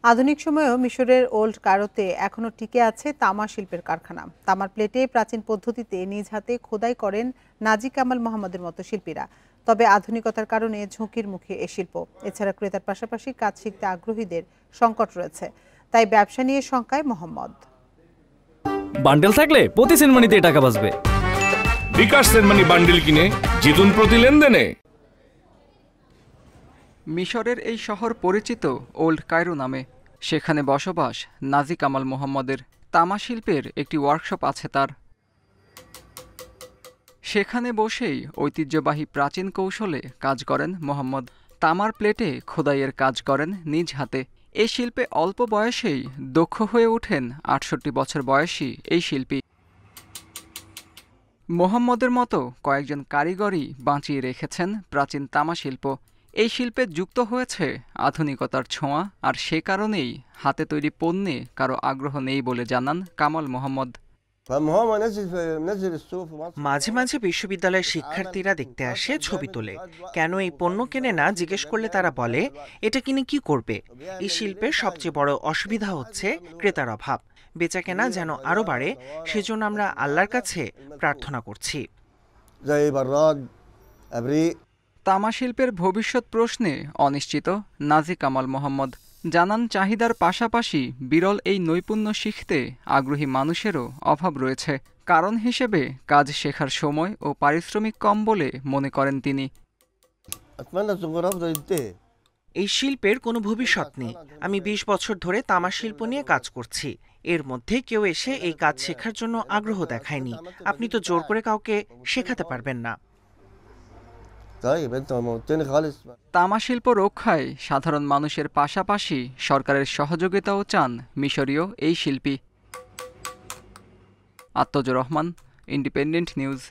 আধুনিক সময়েও মিশরের ওল্ড কায়রোতে এখনও টিকে আছে তামা শিল্পের কারখানা। তামার প্লেটে প্রাচীন পদ্ধতিতে নিজ হাতে খোদাই করেন নাজি কামাল মোহাম্মদের মতো শিল্পীরা। তবে আধুনিকতার কারণে ঝুঁকির মুখে এ শিল্প। এছাড়া ক্রেতার পাশাপাশি কাজ শিখতে আগ্রহীদের সংকট রয়েছে, তাই ব্যবসা নিয়ে শঙ্কায় মোহাম্মদ। বান্ডেল থাকলে প্রতি সেনমানিতে টাকা বাঁচবে। বিকাশ সেনমানি বান্ডেল কিনে জিতুন প্রতি লেনদেনে। মিশরের এই শহর পরিচিত ওল্ড কায়রো নামে। সেখানে বসবাস নাজি কামাল মোহাম্মদের। তামা শিল্পের একটি ওয়ার্কশপ আছে তার। সেখানে বসেই ঐতিহ্যবাহী প্রাচীন কৌশলে কাজ করেন মোহাম্মদ। তামার প্লেটে খোদাইয়ের কাজ করেন নিজ হাতে। এই শিল্পে অল্প বয়সেই দক্ষ হয়ে ওঠেন ৬৮ বছর বয়সী এই শিল্পী। মোহাম্মদের মতো কয়েকজন কারিগরই বাঁচিয়ে রেখেছেন প্রাচীন তামা শিল্প। এই শিল্পে যুক্ত হয়েছে আধুনিকতার ছোঁয়া, আর সে কারণেই হাতে তৈরি পণ্যে কারো আগ্রহ নেই বলে জানান কামাল মোহাম্মদ। মাঝে মাঝে বিশ্ববিদ্যালয়ের শিক্ষার্থীরা দেখতে আসে, ছবি তোলে। কেন এই পণ্য কেনে না জিজ্ঞেস করলে তারা বলে, এটা কিনে কি করবে। এই শিল্পের সবচেয়ে বড় অসুবিধা হচ্ছে ক্রেতার অভাব। বেচাকেনা যেন আরও বাড়ে, সেজন্য আমরা আল্লাহর কাছে প্রার্থনা করছি। তামা শিল্পের ভবিষ্যৎ প্রশ্নে অনিশ্চিত নাজি কামাল মোহাম্মদ। জানান, চাহিদার পাশাপাশি বিরল এই নৈপুণ্য শিখতে আগ্রহী মানুষেরও অভাব রয়েছে। কারণ হিসেবে কাজ শেখার সময় ও পারিশ্রমিক কম বলে মনে করেন তিনি। এই শিল্পের কোনো ভবিষ্যৎ নেই। আমি ২০ বছর ধরে তামা শিল্প নিয়ে কাজ করছি। এর মধ্যে কেউ এসে এই কাজ শেখার জন্য আগ্রহ দেখায়নি। আপনি তো জোর করে কাউকে শেখাতে পারবেন না। তামা শিল্প রক্ষায় সাধারণ মানুষের পাশাপাশি সরকারের সহযোগিতাও চান মিশরীয় এই শিল্পী। আত্মজুর রহমান, ইন্ডিপেন্ডেন্ট নিউজ।